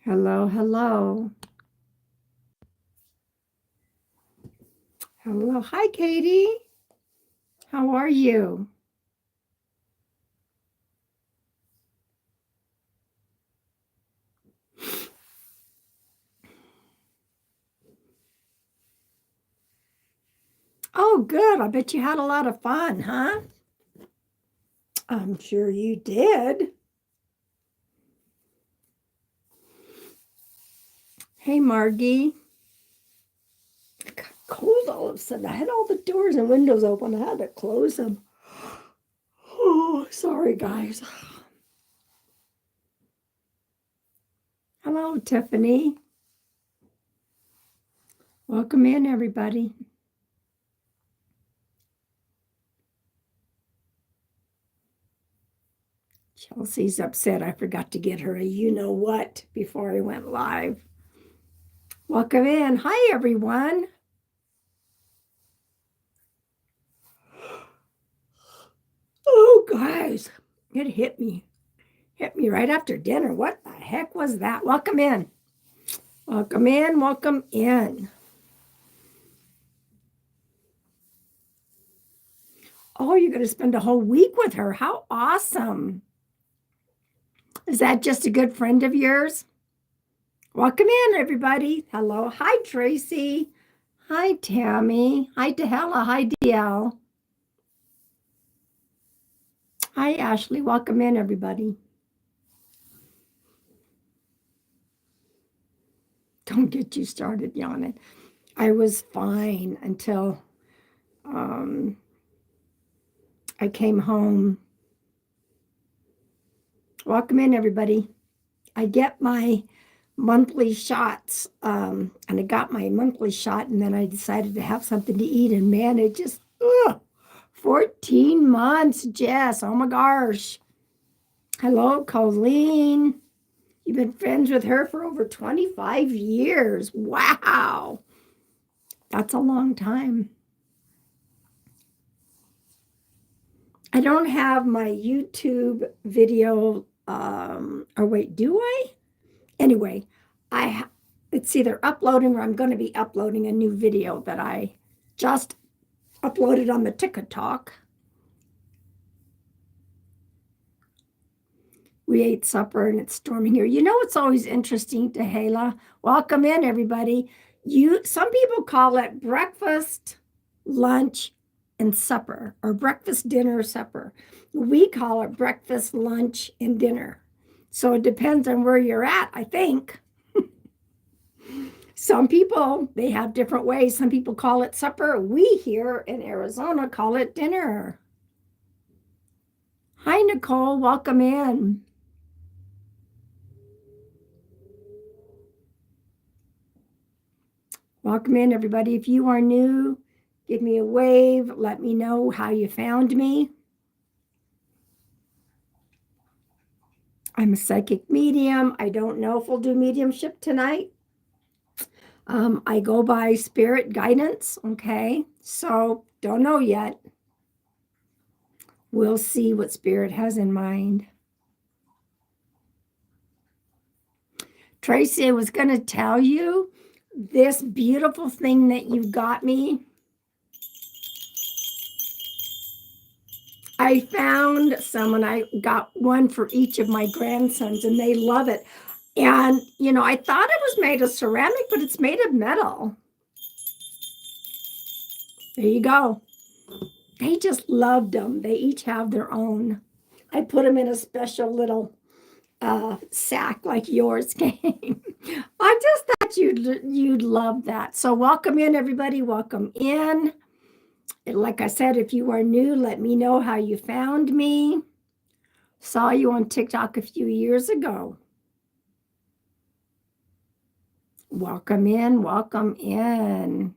Hello, hello. Hello. Hi, Katie. How are you? Oh, good. I bet you had a lot of fun, huh? I'm sure you did. Hey, Margie. It got cold all of a sudden. I had all the doors and windows open. I had to close them. Oh, sorry, guys. Hello, Tiffany. Welcome in, everybody. Chelsea's upset. I forgot to get her a you-know-what before I went live. Welcome in. Hi, everyone. Oh, guys, it hit me. Hit me right after dinner. What the heck was that? Welcome in. Welcome in. Welcome in. Oh, you're going to spend a whole week with her. How awesome. Is that just a good friend of yours? Welcome in, everybody. Hello. Hi, Tracy. Hi, Tammy. Hi, Dehella. Hi, DL. Hi, Ashley. Welcome in, everybody. Don't get you started yawning. I was fine until I came home. Welcome in, everybody. I get my monthly shots, and I got my monthly shot, and then I decided to have something to eat, and man, it just 14 months, Jess. Oh my gosh. Hello, Colleen. You've been friends with her for over 25 years. Wow. That's a long time. I don't have my YouTube video, or wait, do I? Anyway, it's either uploading or I'm going to be uploading a new video that I just uploaded on the TikTok. We ate supper and it's storming here. You know, it's always interesting, Tehela. Welcome in, everybody. Some people call it breakfast, lunch, and supper, or breakfast, dinner, supper. We call it breakfast, lunch, and dinner. So it depends on where you're at, I think. Some people, they have different ways. Some people call it supper. We here in Arizona call it dinner. Hi, Nicole. Welcome in. Welcome in, everybody. If you are new, give me a wave. Let me know how you found me. I'm a psychic medium. I don't know if we'll do mediumship tonight. I go by spirit guidance. Okay. So don't know yet. We'll see what spirit has in mind. Tracy, I was going to tell you this beautiful thing that you got me. I found some and I got one for each of my grandsons and they love it. And, you know, I thought it was made of ceramic, but it's made of metal. There you go. They just loved them. They each have their own. I put them in a special little sack like yours came. I just thought you'd love that. So welcome in, everybody. Welcome in. And like I said, if you are new, let me know how you found me. Saw you on TikTok a few years ago. Welcome in. Welcome in.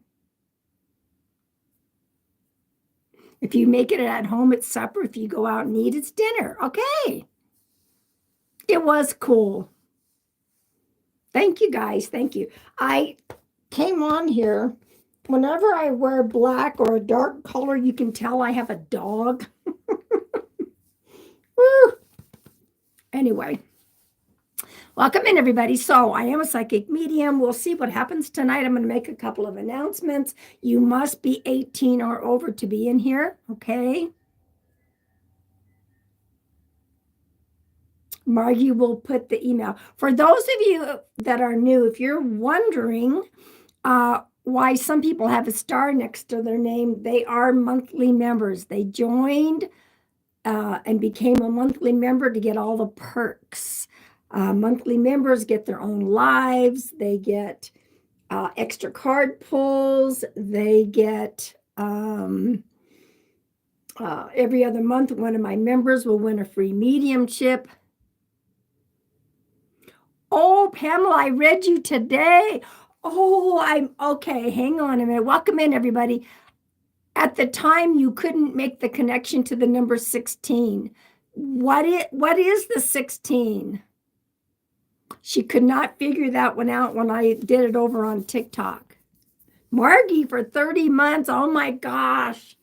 If you make it at home, it's supper. If you go out and eat, it's dinner. Okay. It was cool. Thank you, guys. Thank you. I came on here. Whenever I wear black or a dark color, you can tell I have a dog. Anyway, Welcome in, everybody. So I am a psychic medium. We'll see what happens tonight. I'm going to make a couple of announcements. You must be 18 or over to be in here, okay? Margie will put the email. For those of you that are new, if you're wondering why some people have a star next to their name, they are monthly members. They joined and became a monthly member to get all the perks. Monthly members get their own lives. They get extra card pulls. They get every other month, one of my members will win a free mediumship. Oh, Pamela, I read you today. Oh, I'm okay. Hang on a minute. Welcome in, everybody. At the time, you couldn't make the connection to the number 16. What is the 16? She could not figure that one out when I did it over on TikTok. Margie for 30 months. Oh my gosh.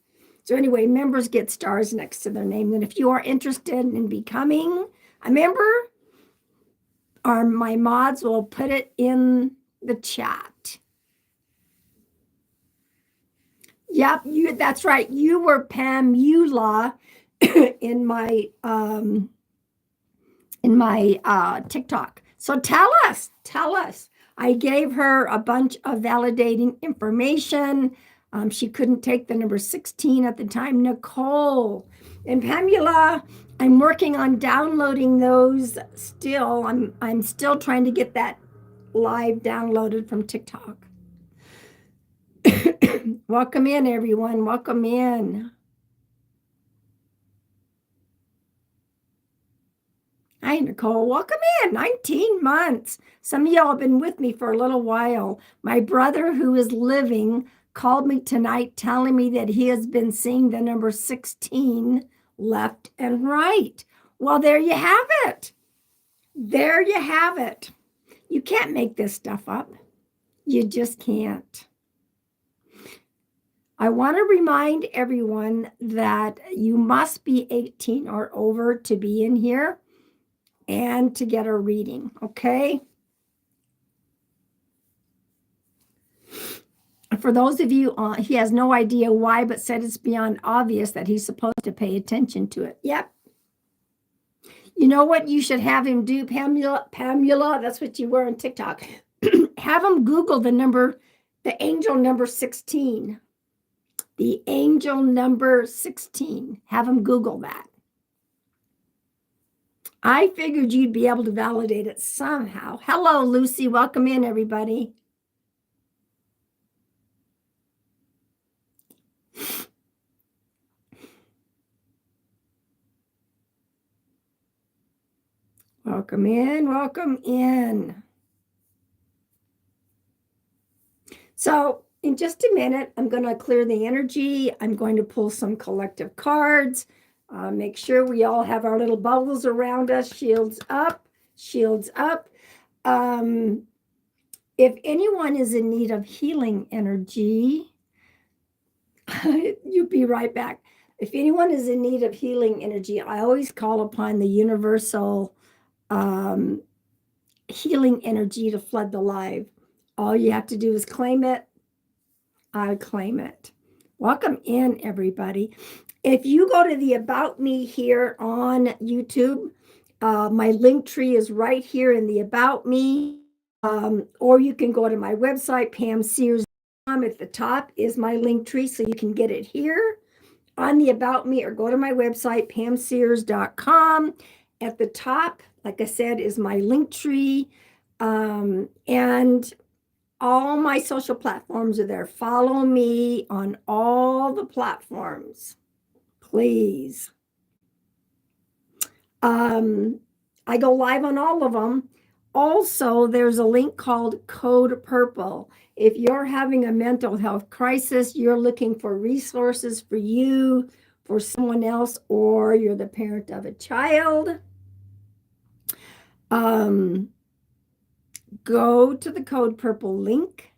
So anyway, members get stars next to their name. And if you are interested in becoming a member, my mods will put it in the chat. Yep, that's right. You were Pamela in my TikTok. So tell us. I gave her a bunch of validating information. She couldn't take the number 16 at the time. Nicole and Pamela, I'm working on downloading those still. I'm still trying to get that live downloaded from TikTok. Welcome in, everyone. Welcome in. Hi, Nicole. Welcome in. 19 months. Some of y'all have been with me for a little while. My brother, who is living, called me tonight telling me that he has been seeing the number 16 left and right. Well, there you have it. There you have it. You can't make this stuff up. You just can't. I want to remind everyone that you must be 18 or over to be in here and to get a reading, okay? For those of you, he has no idea why, but said it's beyond obvious that he's supposed to pay attention to it. Yep. You know what you should have him do, Pamela, that's what you were on TikTok. Have him Google the angel number 16. The angel number 16. Have him Google that. I figured you'd be able to validate it somehow. Hello, Lucy. Welcome in, everybody. Welcome in. Welcome in. So in just a minute, I'm going to clear the energy. I'm going to pull some collective cards. Make sure we all have our little bubbles around us. Shields up, shields up. If anyone is in need of healing energy, you'll be right back. If anyone is in need of healing energy, I always call upon the universal healing energy to flood the live. All you have to do is claim it. I claim it. Welcome in, everybody. If you go to the About Me here on YouTube, my link tree is right here in the About Me, or you can go to my website, pamsears.com. At the top is my link tree, so you can get it here on the About Me, or go to my website, pamsears.com. At the top, like I said, is my link tree, and all my social platforms are there. Follow me on all the platforms, please. I go live on all of them. Also, there's a link called Code Purple. If you're having a mental health crisis, you're looking for resources for you, for someone else, or you're the parent of a child, go to the Code Purple link.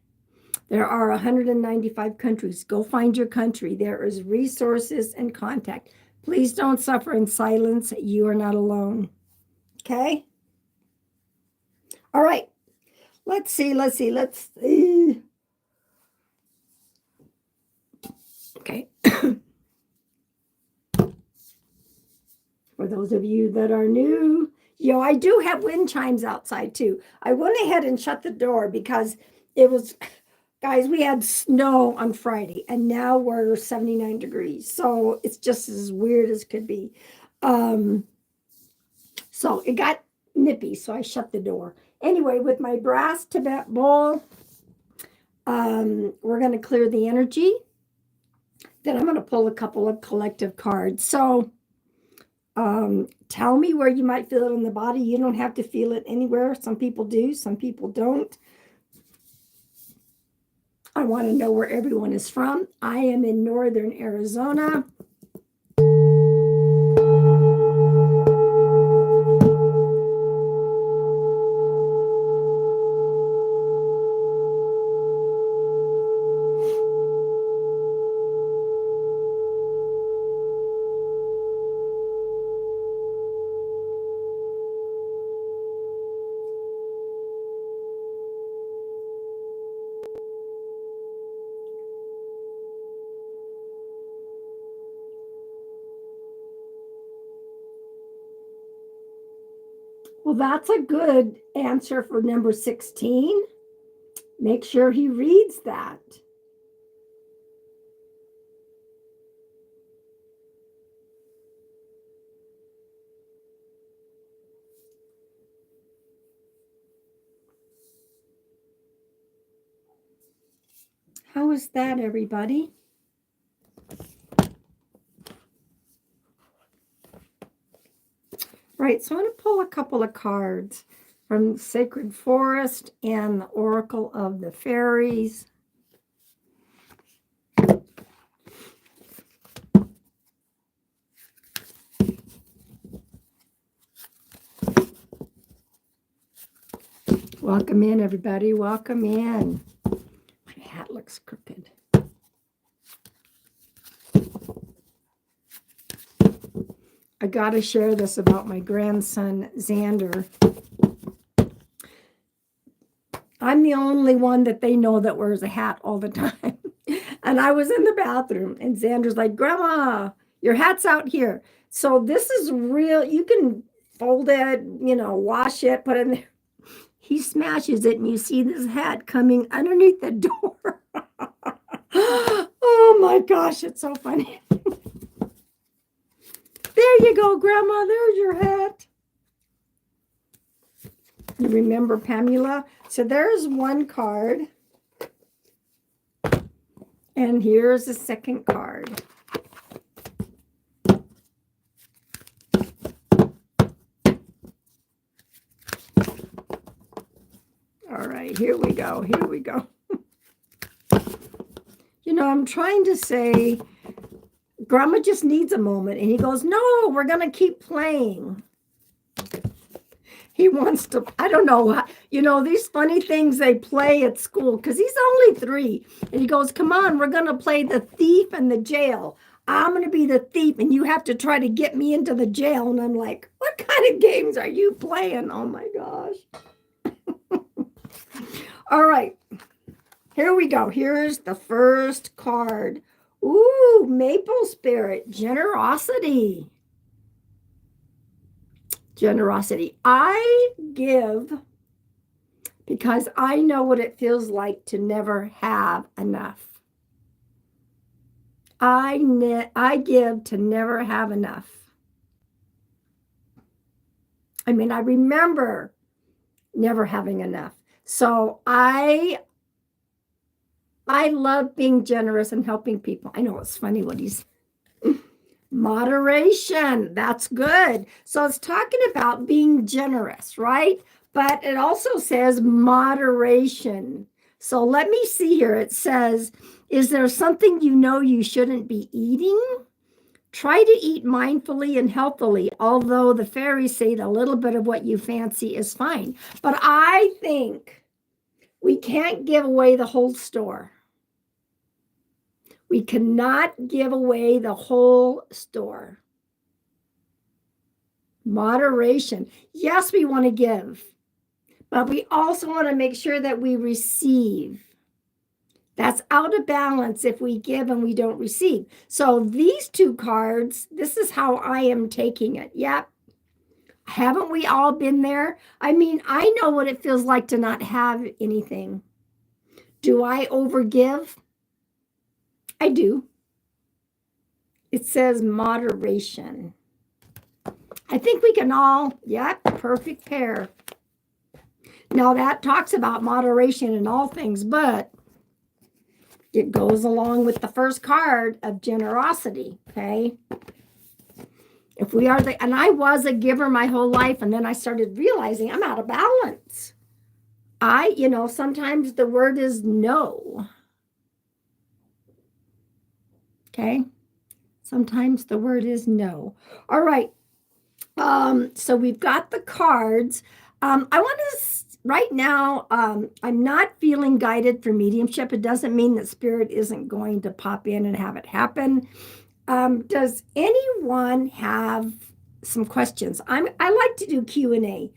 There are 195 countries. Go find your country. There is resources and contact. Please don't suffer in silence. You are not alone. Okay? All right. Let's see. Okay. For those of you that are new, I do have wind chimes outside too. I went ahead and shut the door because it was, guys, we had snow on Friday and now we're 79 degrees. So it's just as weird as could be. So it got nippy, so I shut the door. Anyway, with my brass Tibet bowl, we're going to clear the energy. Then I'm going to pull a couple of collective cards. So tell me where you might feel it in the body. You don't have to feel it anywhere. Some people do, some people don't. I want to know where everyone is from. I am in northern Arizona. Well, that's a good answer for number 16. Make sure he reads that. How is that, everybody? Right, so I'm going to pull a couple of cards from Sacred Forest and the Oracle of the Fairies. Welcome in, everybody. Welcome in. My hat looks crooked. I got to share this about my grandson, Xander. I'm the only one that they know that wears a hat all the time. And I was in the bathroom and Xander's like, Grandma, your hat's out here. So this is real. You can fold it, wash it, put it in there. He smashes it and you see this hat coming underneath the door. Oh my gosh, it's so funny. There you go, Grandma. There's your hat. You remember Pamela? So there's one card. And here's the second card. All right, here we go. Here we go. I'm trying to say, Grandma just needs a moment. And he goes, no, we're going to keep playing. He wants to, I don't know, these funny things they play at school, because he's only 3. And he goes, come on, we're going to play the thief and the jail. I'm going to be the thief, and you have to try to get me into the jail. And I'm like, what kind of games are you playing? Oh, my gosh. All right. Here we go. Here's the first card. Ooh, Maple Spirit, generosity. Generosity. I give because I know what it feels like to never have enough. I give to never have enough. I mean, I remember never having enough. So I love being generous and helping people. I know it's funny what he's moderation. That's good. So it's talking about being generous, right? But it also says moderation. So let me see here. It says, is there something you shouldn't be eating? Try to eat mindfully and healthily, although the fairies say that a little bit of what you fancy is fine. But I think we can't give away the whole store. We cannot give away the whole store. Moderation. Yes, we want to give, But we also want to make sure that we receive. That's out of balance if we give and we don't receive. So these two cards, this is how I am taking it. Yep. Haven't we all been there? I mean, I know what it feels like to not have anything. Do I overgive? I do. It says moderation. I think we can all, yep, perfect pair. Now that talks about moderation in all things, but it goes along with the first card of generosity, okay? If we are and I was a giver my whole life, and then I started realizing I'm out of balance. Sometimes the word is no. Okay? Sometimes the word is no. All right. So we've got the cards. I want to right now, I'm not feeling guided for mediumship. It doesn't mean that spirit isn't going to pop in and have it happen. Does anyone have some questions? I like to do Q&A.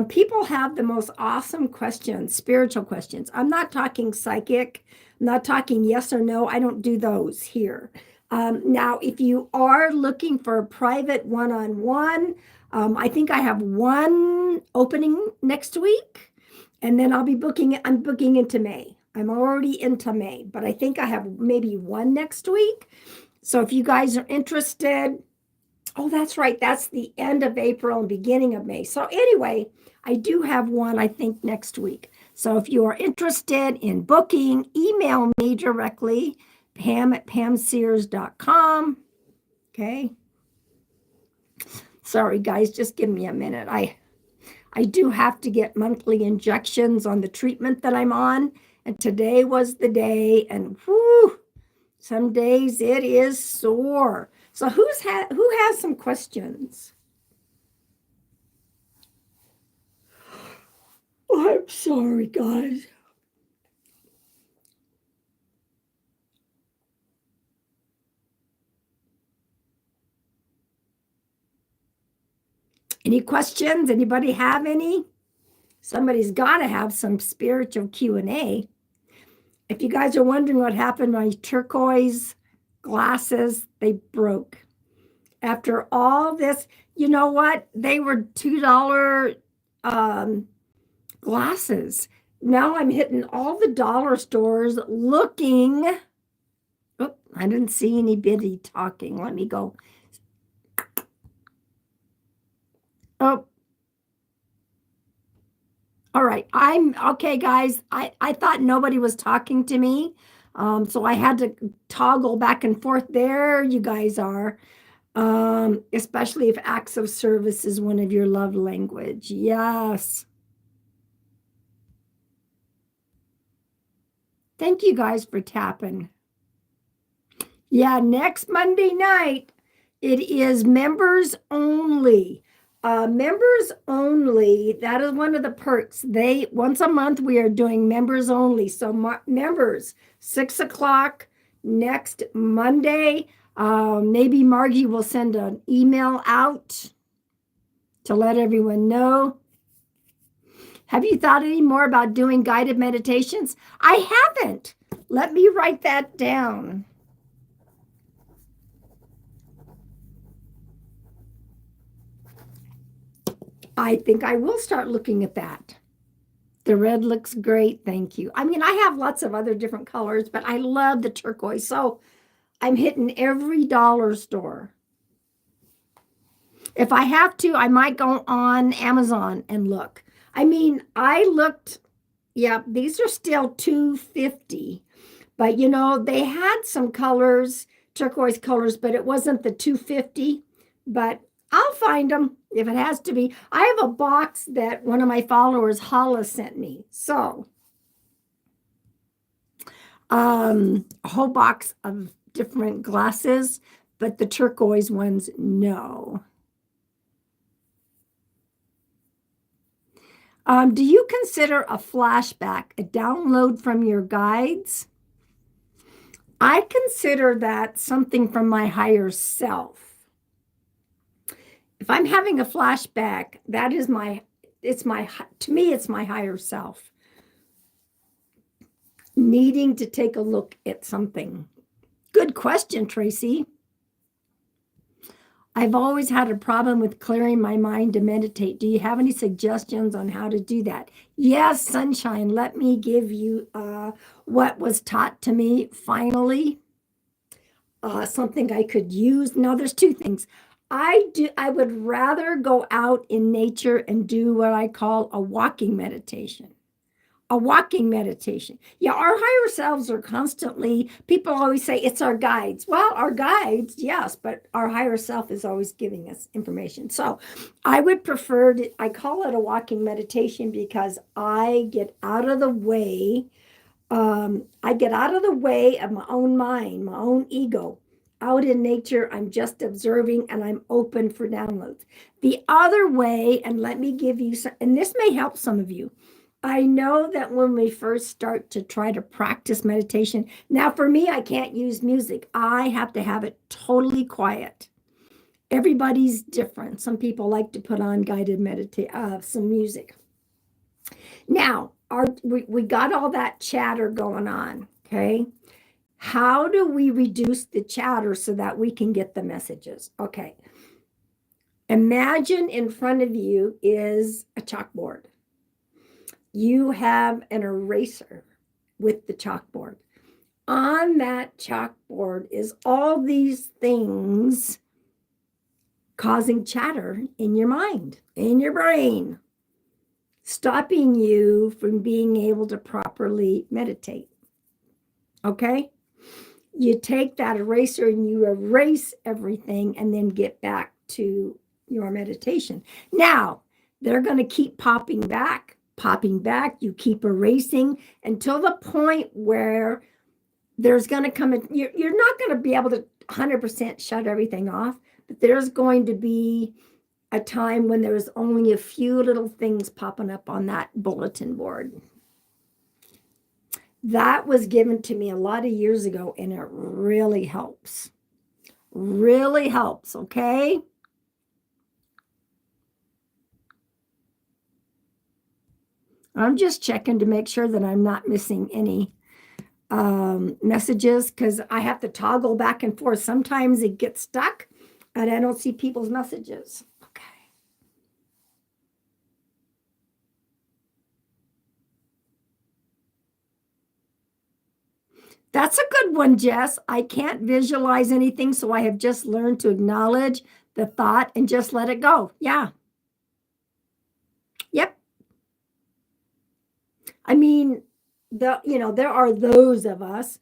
People have the most awesome questions, spiritual questions. I'm not talking psychic. I'm not talking yes or no. I don't do those here. Now, if you are looking for a private one-on-one, I think I have one opening next week, and then I'm booking into May. I'm already into May, but I think I have maybe one next week. So if you guys are interested, oh, that's right. That's the end of April and beginning of May. So anyway, I do have one, I think, next week. So if you are interested in booking, email me directly, pam@pamsears.com. Okay. Sorry, guys, just give me a minute. I do have to get monthly injections on the treatment that I'm on. And today was the day. And whoo, some days it is sore. So who has some questions? Oh, I'm sorry, guys. Any questions? Anybody have any? Somebody's got to have some spiritual Q&A. If you guys are wondering what happened, my turquoise glasses, they broke. After all this, you know what? They were $2 glasses. Now I'm hitting all the dollar stores looking. Oh, I didn't see anybody talking. Let me go. Oh. All right. I'm okay, guys. I thought nobody was talking to me. So I had to toggle back and forth. There you guys are. Especially if acts of service is one of your love language. Yes. Thank you guys for tapping. Yeah, next Monday night, it is members only. Members only, that is one of the perks. Once a month, we are doing members only. So members, 6:00 next Monday. Maybe Margie will send an email out to let everyone know. Have you thought any more about doing guided meditations? I haven't. Let me write that down. I think I will start looking at that. The red looks great. Thank you. I mean, I have lots of other different colors, but I love the turquoise. So I'm hitting every dollar store. If I have to, I might go on Amazon and look. I mean, I looked, yeah, these are still $250, but they had some colors, turquoise colors, but it wasn't the $250, but I'll find them if it has to be. I have a box that one of my followers, Hala, sent me. So a whole box of different glasses, but the turquoise ones, no. Do you consider a flashback a download from your guides? I consider that something from my higher self. If I'm having a flashback, that is to me, it's my higher self needing to take a look at something. Good question, Tracy. I've always had a problem with clearing my mind to meditate. Do you have any suggestions on how to do that? Yes, Sunshine. Let me give you what was taught to me finally. Something I could use. Now, there's two things. I would rather go out in nature and do what I call a walking meditation. A walking meditation. Yeah, our higher selves are constantly, people always say it's our guides. Well, our guides, yes, but our higher self is always giving us information. So I would prefer to, I call it a walking meditation because I get out of the way. I get out of the way of my own mind, my own ego. Out in nature, I'm just observing and I'm open for downloads. The other way, and let me give you some, and this may help some of you. I know that when we first start to try to practice meditation, now for me, I can't use music. I have to have it totally quiet. Everybody's different. Some people like to put on guided meditation, some music. Now, we got all that chatter going on, okay? How do we reduce the chatter so that we can get the messages? Okay. Imagine in front of you is a chalkboard. You have an eraser with the chalkboard. On that chalkboard is all these things causing chatter in your mind, in your brain, stopping you from being able to properly meditate. Okay? You take that eraser and you erase everything and then get back to your meditation. Now, they're going to keep popping back. You keep erasing until the point where there's going to come in. You're not going to be able to 100% shut everything off, but there's going to be a time when there's only a few little things popping up on that bulletin board. That was given to me a lot of years ago, and it really helps. Really helps, okay? I'm just checking to make sure that I'm not missing any messages because I have to toggle back and forth. Sometimes it gets stuck and I don't see people's messages. Okay. That's a good one, Jess. I can't visualize anything, so I have just learned to acknowledge the thought and just let it go. Yeah. Yep. I mean, there are those of us.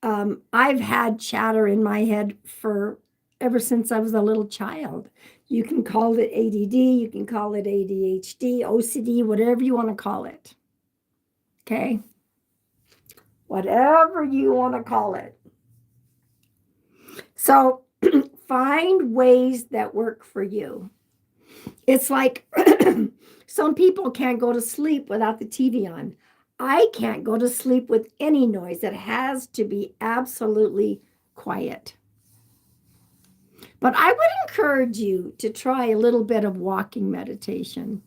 I've had chatter in my head for ever since I was a little child. You can call it ADD, you can call it ADHD, OCD, whatever you want to call it. Okay? Whatever you want to call it. So find ways that work for you. It's like some people can't go to sleep without the TV on. I can't go to sleep with any noise. It has to be absolutely quiet. But I would encourage you to try a little bit of walking meditation.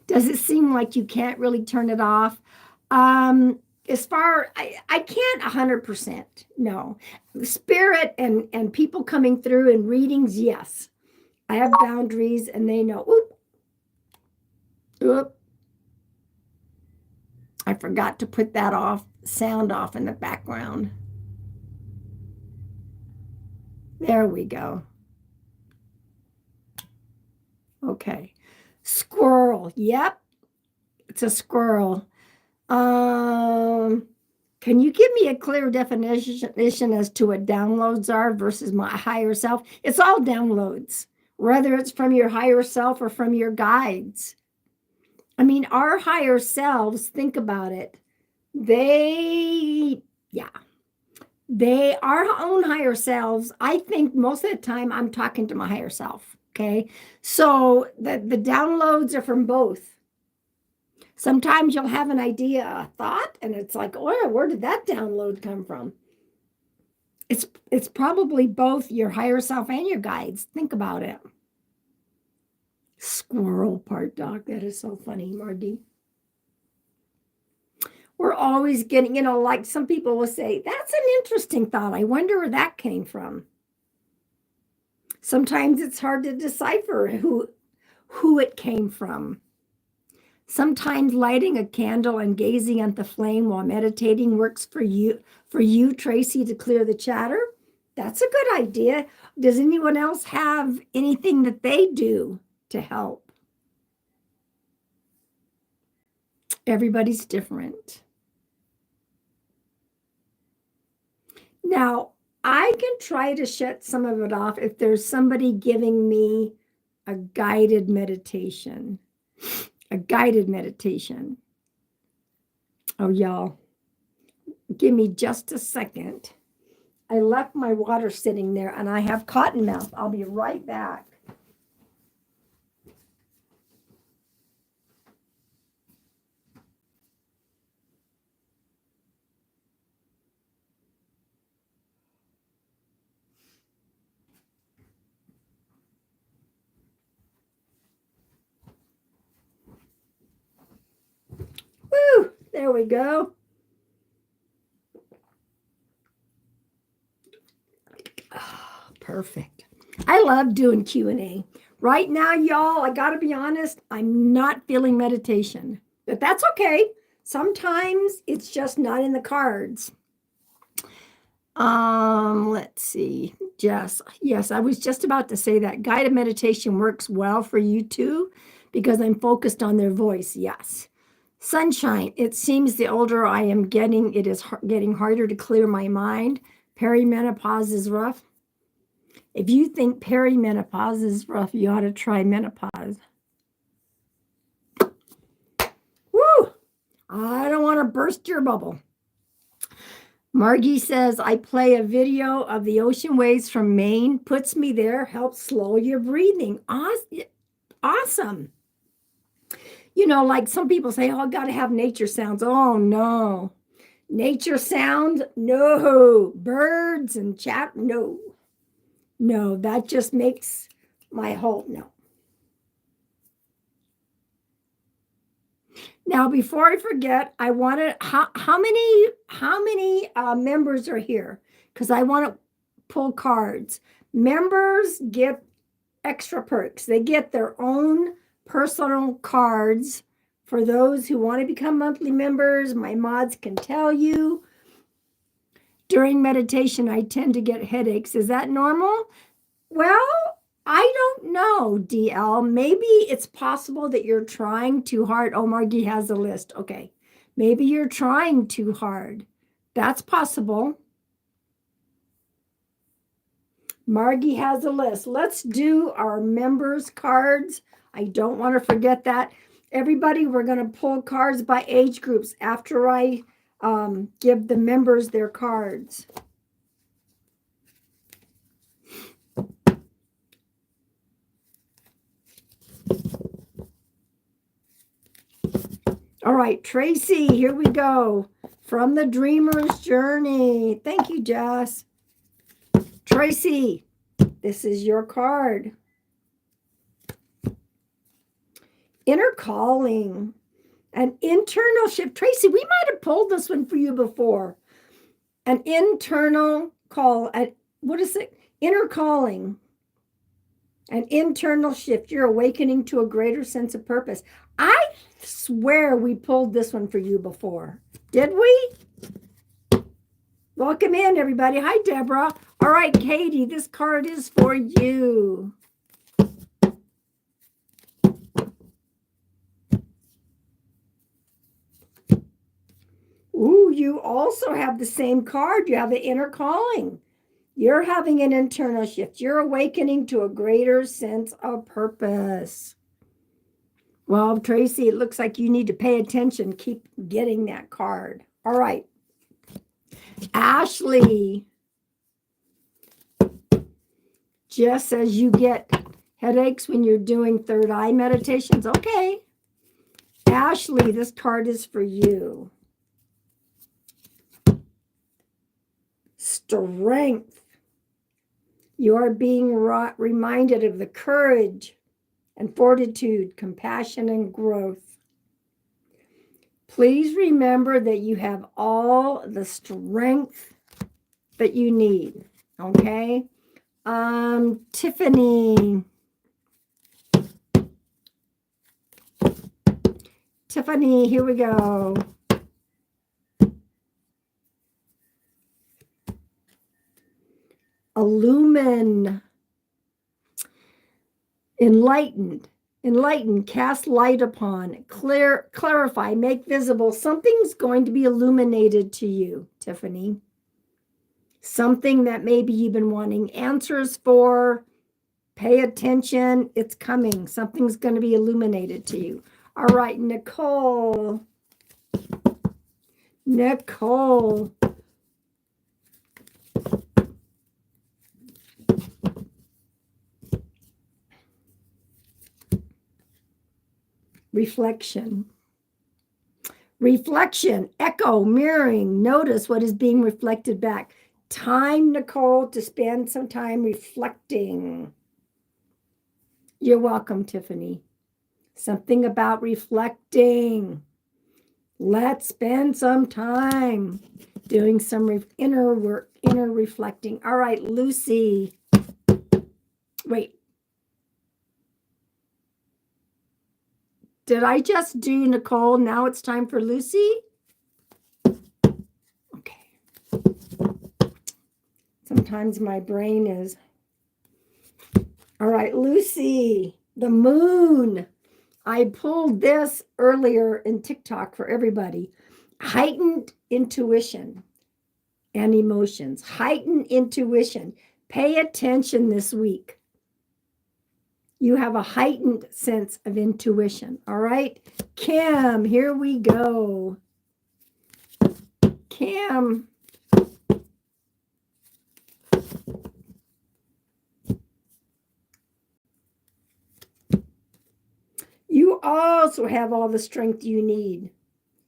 Does it seem like you can't really turn it off? I can't 100%. No. Spirit and people coming through and readings, yes. I have boundaries and they know, oop. I forgot to put that sound off in the background. There we go. Okay. Squirrel. Yep. It's a squirrel. Can you give me a clear definition as to what downloads are versus my higher self? It's all downloads, whether it's from your higher self or from your guides. I mean, our higher selves, think about it. Our own higher selves, I think most of the time I'm talking to my higher self. Okay. So the downloads are from both. Sometimes you'll have an idea, a thought, and it's like, oh, where did that download come from? It's probably both your higher self and your guides. Think about it. Squirrel part dog. That is so funny, Margie. We're always getting, like some people will say, that's an interesting thought. I wonder where that came from. Sometimes it's hard to decipher who it came from. Sometimes lighting a candle and gazing at the flame while meditating works for you, Tracy, to clear the chatter. That's a good idea. Does anyone else have anything that they do to help? Everybody's different. Now, I can try to shut some of it off if there's somebody giving me a guided meditation. A guided meditation. Oh, y'all, give me just a second. I left my water sitting there and I have cotton mouth. I'll be right back. Woo, there we go. Oh, perfect. I love doing Q&A. Right now, y'all, I got to be honest, I'm not feeling meditation, but that's okay. Sometimes it's just not in the cards. Let's see. Jess, yes, I was just about to say that guided meditation works well for you too, because I'm focused on their voice. Yes. Sunshine, it seems the older I am getting, it is getting harder to clear my mind. Perimenopause is rough. If you think perimenopause is rough, you ought to try menopause. Woo! I don't want to burst your bubble. Margie says, I play a video of the ocean waves from Maine, puts me there, helps slow your breathing. Awesome. Like some people say, oh, I got to have nature sounds. Oh, no. Nature sound? No. Birds and chat? No. No, that just makes my whole, no. Now, before I forget, I want to, how many members are here? Because I want to pull cards. Members get extra perks. They get their own personal cards for those who want to become monthly members. My mods can tell you. During meditation, I tend to get headaches. Is that normal? Well, I don't know, DL. Maybe it's possible that you're trying too hard. Oh, Margie has a list. Okay. Maybe you're trying too hard. That's possible. Margie has a list. Let's do our members cards. I don't want to forget that. Everybody, we're going to pull cards by age groups after I give the members their cards. All right, Tracy, here we go. From the Dreamer's Journey. Thank you, Jess. Tracy, this is your card. Inner calling. An internal shift. Tracy, we might have pulled this one for you before. An internal call. What is it? Inner calling. An internal shift. You're awakening to a greater sense of purpose. I swear we pulled this one for you before. Did we? Welcome in, everybody. Hi, Deborah. All right, Katie, this card is for you. Ooh, you also have the same card. You have the inner calling. You're having an internal shift. You're awakening to a greater sense of purpose. Well, Tracy, it looks like you need to pay attention. Keep getting that card. All right. Ashley. Jess says you get headaches when you're doing third eye meditations. Okay. Ashley, this card is for you. Strength. You are being reminded of the courage and fortitude, compassion, and growth. Please remember that you have all the strength that you need. Okay? Tiffany. Tiffany, here we go. Illumine. Enlighten, cast light upon, clarify, make visible. Something's going to be illuminated to you, Tiffany. Something that maybe you've been wanting answers for. Pay attention. It's coming. Something's going to be illuminated to you. All right, Nicole. Nicole. Reflection. Reflection, echo, mirroring. Notice what is being reflected back. Time, Nicole, to spend some time reflecting. You're welcome, Tiffany. Something about reflecting. Let's spend some time doing some inner work, inner reflecting. All right, Lucy. Wait. Did I just do Nicole? Now it's time for Lucy? Okay. Sometimes my brain is... All right, Lucy, the moon. I pulled this earlier in TikTok for everybody. Heightened intuition and emotions. Heightened intuition. Pay attention this week. You have a heightened sense of intuition. All right, Kim, here we go. Kim. You also have all the strength you need.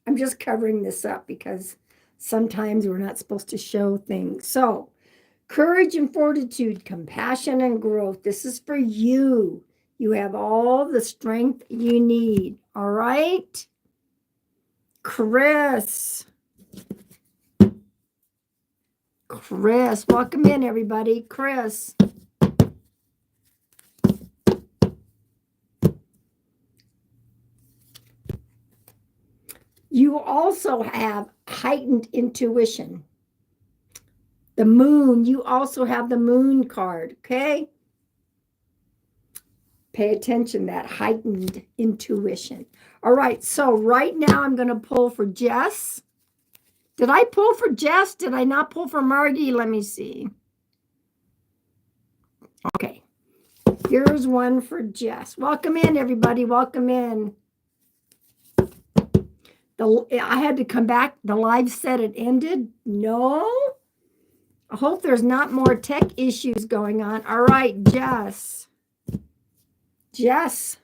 I'm just covering this up because sometimes we're not supposed to show things. So, courage and fortitude, compassion and growth. This is for you. You have all the strength you need. All right? Chris. Chris, welcome in, everybody. Chris. You also have heightened intuition. The moon, you also have the moon card, okay? Pay attention, that heightened intuition. All right, so right now I'm going to pull for Jess. Did I pull for Jess? Did I not pull for Margie? Let me see. Okay, here's one for Jess. Welcome in, everybody. Welcome in. I had to come back. The live said it ended. No. I hope there's not more tech issues going on. All right, Jess. Jess.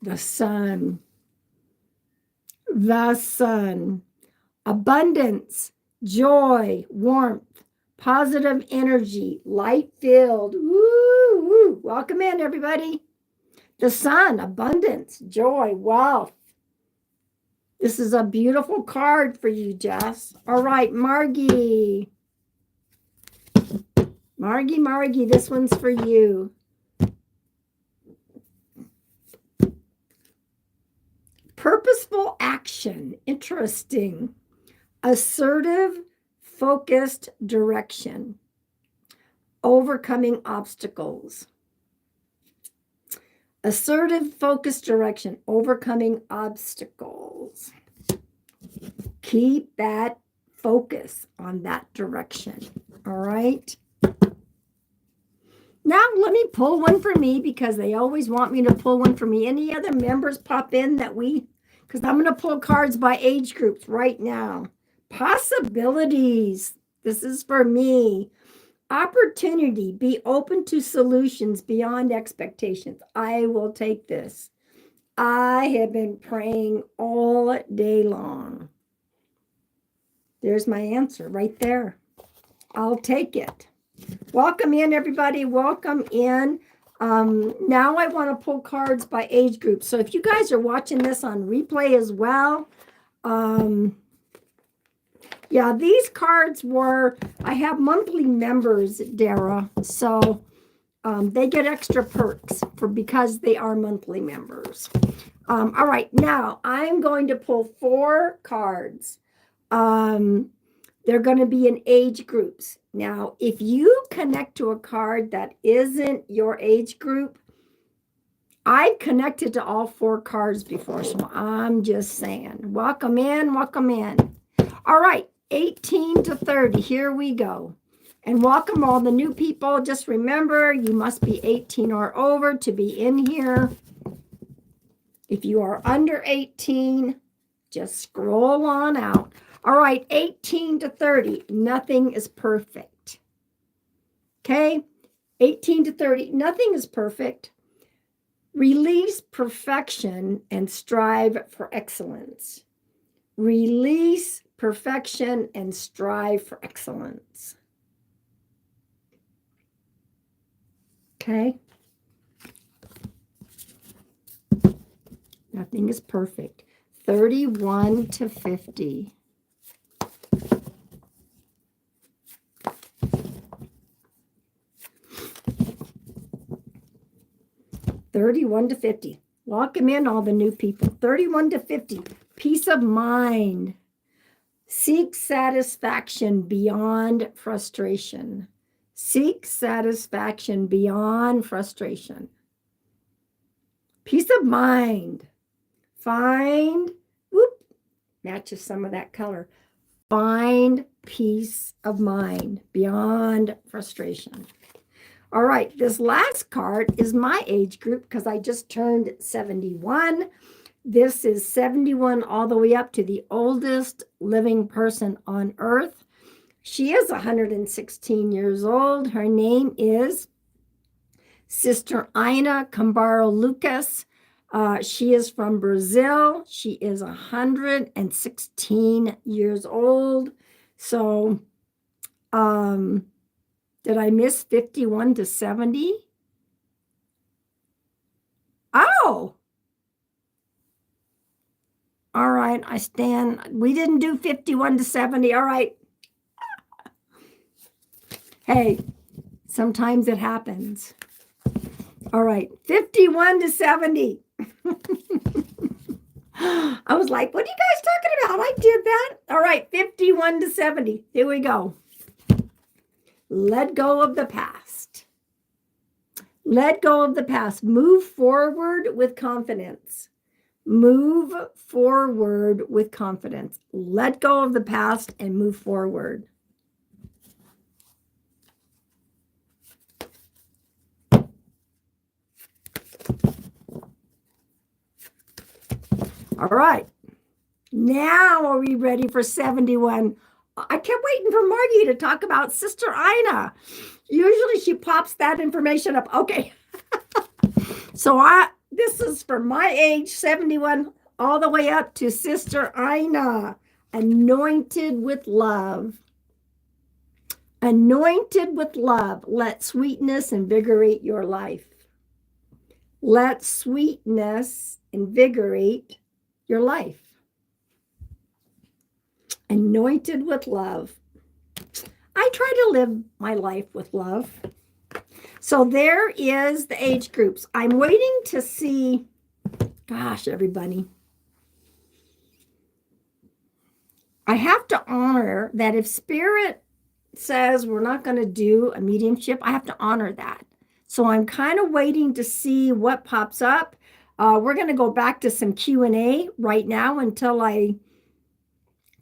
The sun. The sun. Abundance, joy, warmth, positive energy, light filled. Woo, woo. Welcome in, everybody. The sun, abundance, joy, wealth. This is a beautiful card for you, Jess. All right, Margie. Margie, this one's for you. Purposeful action. Interesting. Assertive, focused direction. Overcoming obstacles. Assertive, focused direction, overcoming obstacles. Keep that focus on that direction. All right. Now, let me pull one for me because they always want me to pull one for me. Any other members pop in that because I'm going to pull cards by age groups right now. Possibilities. This is for me. Opportunity, be open to solutions beyond expectations. I will take this. I have been praying all day long. There's my answer right there. I'll take it. Welcome in, everybody. Welcome in. Now I want to pull cards by age group. So if you guys are watching this on replay as well, yeah, these cards were, I have monthly members, Dara. So they get extra perks because they are monthly members. All right, now I'm going to pull 4 cards. They're going to be in age groups. Now, if you connect to a card that isn't your age group, I've connected to all 4 cards before, so I'm just saying. Welcome in, welcome in. All right, 18 to 30, here we go. And welcome all the new people. Just remember, you must be 18 or over to be in here. If you are under 18, just scroll on out. All right, 18 to 30, nothing is perfect. Okay, 18 to 30, nothing is perfect. Release perfection and strive for excellence. Release perfection and strive for excellence. Okay. Nothing is perfect. 31 to 50. $31 to $50. Welcome in all the new people. 31 to 50. Peace of mind. Seek satisfaction beyond frustration. Seek satisfaction beyond frustration. Peace of mind. Find, whoop, matches some of that color. Find peace of mind beyond frustration. All right, this last card is my age group because I just turned 71. This is 71 all the way up to the oldest living person on earth. She is 116 years old. Her name is Sister Ina Cambaro Lucas. She is from Brazil. She is 116 years old. So, did I miss 51 to 70? Oh, all right. I stand. We didn't do 51 to 70. All right. Hey, sometimes it happens. All right. 51 to 70. I was like, what are you guys talking about? I did that. All right. 51 to 70. Here we go. Let go of the past. Let go of the past. Move forward with confidence. Move forward with confidence. Let go of the past and move forward. All right. Now are we ready for 71? I kept waiting for Margie to talk about Sister Ina. Usually she pops that information up. Okay. So this is for my age, 71, all the way up to Sister Ina, anointed with love. Anointed with love. Let sweetness invigorate your life. Let sweetness invigorate your life. Anointed with love. I try to live my life with love. So there is the age groups. I'm waiting to see, gosh, everybody. I have to honor that if Spirit says we're not going to do a mediumship, I have to honor that. So I'm kind of waiting to see what pops up. We're going to go back to some Q&A right now until I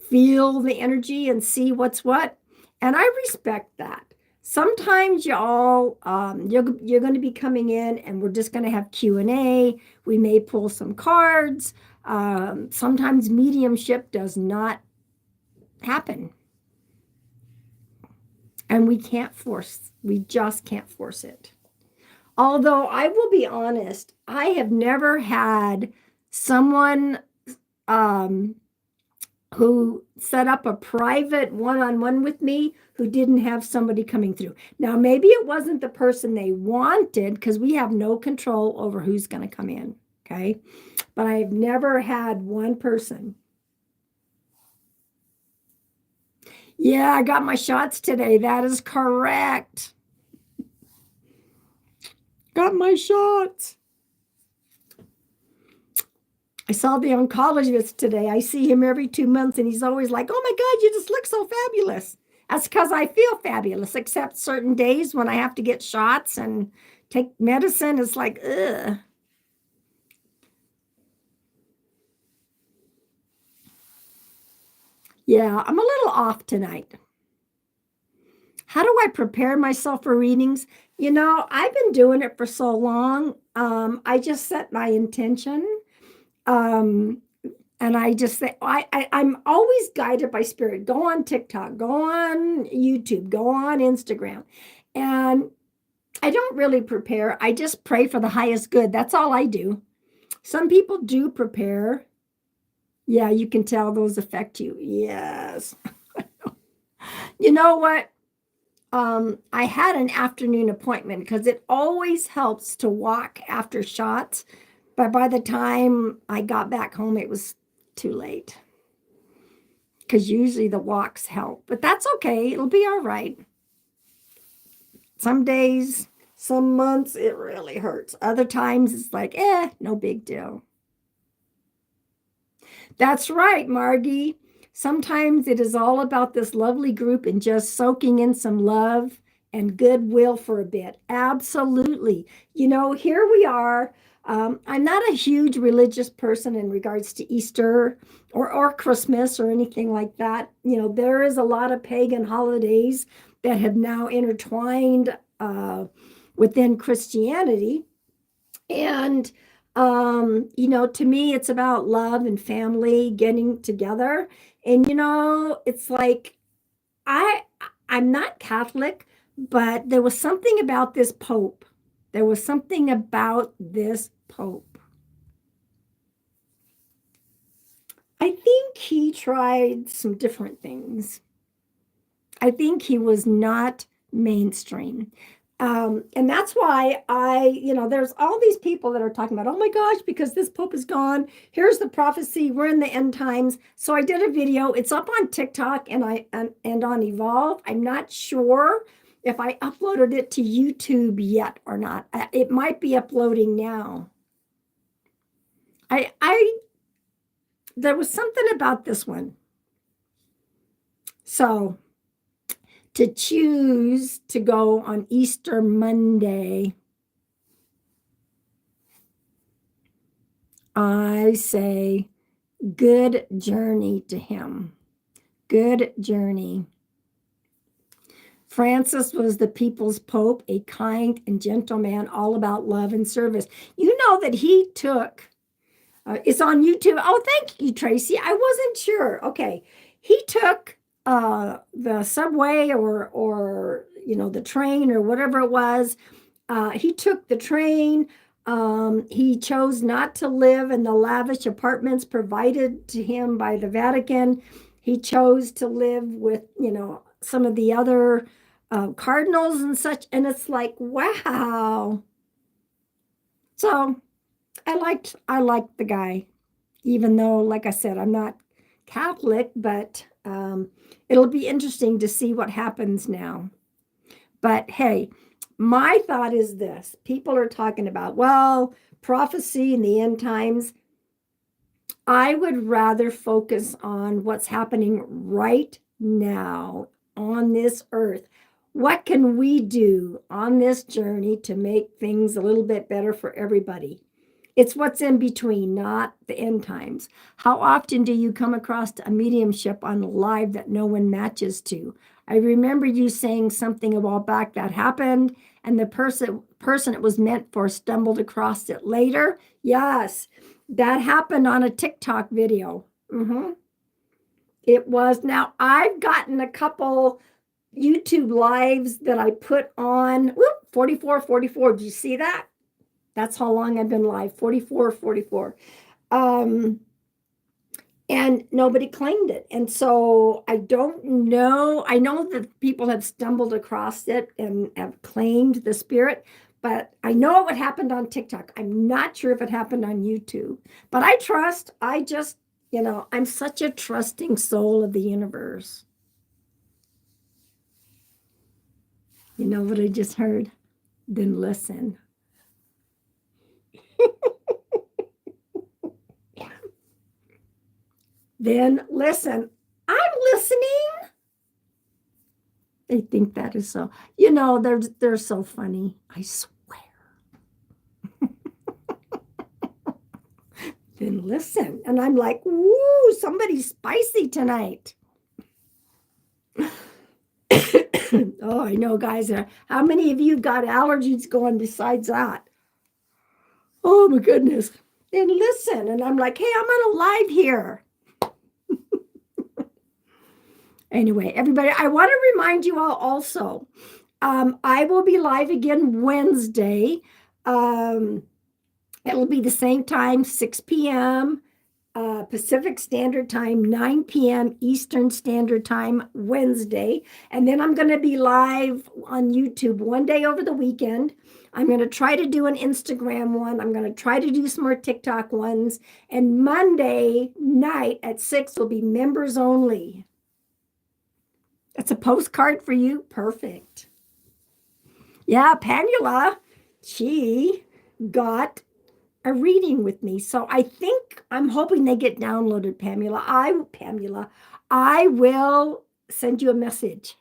feel the energy and see what's what. And I respect that. Sometimes y'all, you're going to be coming in and we're just going to have Q&A. We may pull some cards. Sometimes mediumship does not happen. And we just can't force it. Although I will be honest, I have never had someone who set up a private one-on-one with me who didn't have somebody coming through. Now, maybe it wasn't the person they wanted because we have no control over who's going to come in. Okay. But I've never had one person. Yeah, I got my shots today. That is correct. Got my shots. I saw the oncologist today. I see him every 2 months, and he's always like, oh my God, you just look so fabulous. That's because I feel fabulous, except certain days when I have to get shots and take medicine. It's like, ugh. Yeah, I'm a little off tonight. How do I prepare myself for readings? I've been doing it for so long. I just set my intention. Um, and I just say, I'm always guided by spirit. Go on TikTok, go on YouTube, go on Instagram. And I don't really prepare. I just pray for the highest good. That's all I do. Some people do prepare. Yeah, you can tell those affect you. Yes. You know what? I had an afternoon appointment because it always helps to walk after shots. But by the time I got back home, it was too late. Because usually the walks help. But that's okay. It'll be all right. Some days, some months, it really hurts. Other times, it's like, no big deal. That's right, Margie. Sometimes it is all about this lovely group and just soaking in some love and goodwill for a bit. Absolutely. Here we are. I'm not a huge religious person in regards to Easter or Christmas or anything like that. There is a lot of pagan holidays that have now intertwined within Christianity. And to me, it's about love and family getting together. And it's like I'm not Catholic, but there was something about this Pope. There was something about this Pope. I think he tried some different things. I think he was not mainstream. And that's why there's all these people that are talking about, oh my gosh, because this Pope is gone. Here's the prophecy. We're in the end times. So I did a video. It's up on TikTok and on Evolve. I'm not sure if I uploaded it to YouTube yet or not. It might be uploading now. There was something about this one. So to choose to go on Easter Monday, I say good journey to him. Good journey. Francis was the people's pope, a kind and gentle man, all about love and service. You know that he took, it's on YouTube. Oh, thank you, Tracy. I wasn't sure. Okay. He took the subway or the train or whatever it was. He took the train. He chose not to live in the lavish apartments provided to him by the Vatican. He chose to live with, some of the other cardinals and such. And it's like, wow. So I liked the guy, even though, like I said, I'm not Catholic, but it'll be interesting to see what happens now. But hey, my thought is this. People are talking about, well, prophecy in the end times. I would rather focus on what's happening right now on this earth. What can we do on this journey to make things a little bit better for everybody? It's what's in between, not the end times. How often do you come across a mediumship on live that no one matches to? I remember you saying something a while back that happened, and the person it was meant for stumbled across it later. Yes, that happened on a TikTok video. It was. Now, I've gotten a couple YouTube lives that I put on. 44. Did you see that? That's how long I've been live, 44. and nobody claimed it. And so I don't know. I know that people have stumbled across it and have claimed the spirit, but I know it happened on TikTok. I'm not sure if it happened on YouTube, but I trust. I just, I'm such a trusting soul of the universe. You know what I just heard? Then listen. Then listen. I'm listening. They think that is so, they're so funny. I swear. Then listen. And I'm like, ooh, somebody's spicy tonight. Oh, I know, guys. How many of you got allergies going besides that? Oh, my goodness. Then listen. And I'm like, hey, I'm on a live here. Anyway, everybody, I want to remind you all also, I will be live again Wednesday. It'll be the same time, 6 p.m. Pacific Standard Time, 9 p.m. Eastern Standard Time, Wednesday. And then I'm going to be live on YouTube one day over the weekend. I'm going to try to do an Instagram one. I'm going to try to do some more TikTok ones. And Monday night at 6 will be members only. That's a postcard for you. Perfect. Yeah, Pamela, she got a reading with me. So I'm hoping they get downloaded, Pamela, I will send you a message.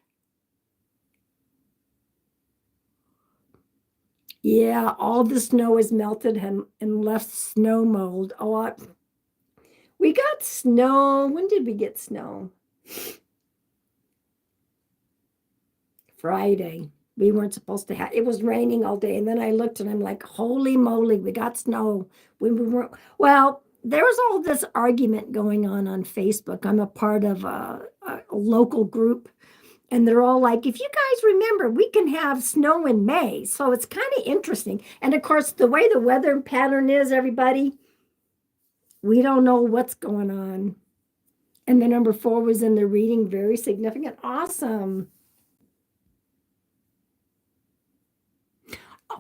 Yeah, all the snow is melted and left snow mold. We got snow. When did we get snow? Friday. We weren't supposed to have, it was raining all day. And then I looked and I'm like, holy moly, we got snow. We weren't, well, there was all this argument going on Facebook. I'm a part of a local group. And they're all like, if you guys remember, we can have snow in May. So it's kind of interesting. And of course, the way the weather pattern is, everybody, we don't know what's going on. And the number 4 was in the reading, very significant. Awesome.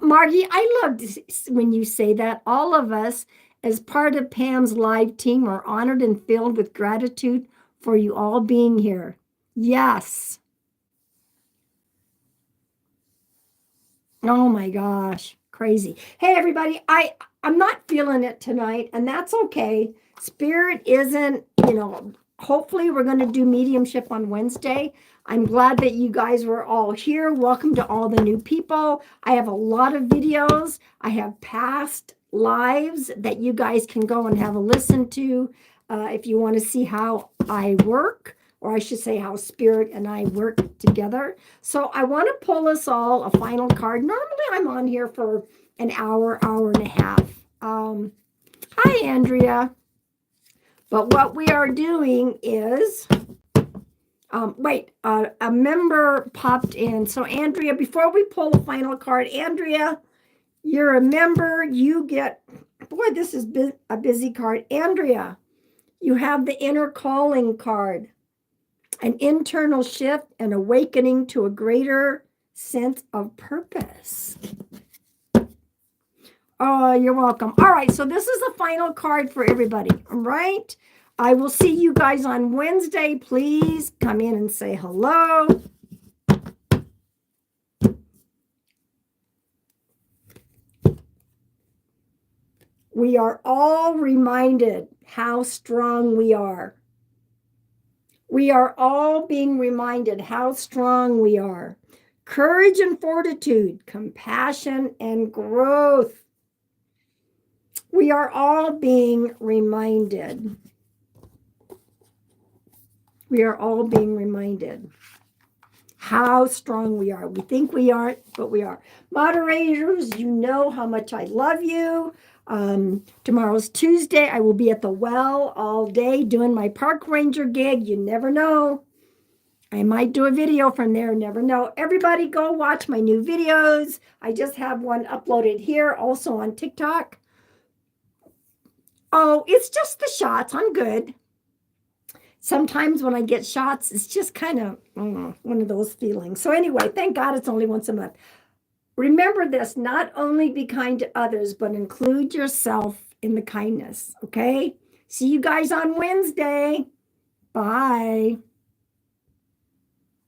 Margie, I love when you say that. All of us, as part of Pam's live team, are honored and filled with gratitude for you all being here. Yes. Oh my gosh, crazy. Hey, everybody, I'm not feeling it tonight, and that's okay. Spirit isn't, hopefully we're going to do mediumship on Wednesday. I'm glad that you guys were all here. Welcome to all the new people. I have a lot of videos. I have past lives that you guys can go and have a listen to if you want to see how I work, or I should say how Spirit and I work together. So I want to pull us all a final card. Normally I'm on here for an hour, hour and a half. Hi, Andrea. But what we are doing is, a member popped in. So Andrea, before we pull the final card, Andrea, you're a member. You get, boy, this is a busy card. Andrea, you have the inner calling card, an internal shift and awakening to a greater sense of purpose. Oh, you're welcome. All right, so this is the final card for everybody, all right? I will see you guys on Wednesday. Please come in and say hello. We are all reminded how strong we are. We are all being reminded how strong we are. Courage and fortitude, compassion and growth. We are all being reminded. We are all being reminded how strong we are. We think we aren't, but we are. Moderators, you know how much I love you. Tomorrow's Tuesday. I will be at the well all day doing my park ranger gig. You never know. I might do a video from there. Never know. Everybody go watch my new videos. I just have one uploaded here, also on TikTok. Oh, it's just the shots. I'm good. sometimes when I get shots, it's just kind of one of those feelings. So anyway, thank God it's only once a month. Remember this, not only be kind to others, but include yourself in the kindness, okay? See you guys on Wednesday. Bye.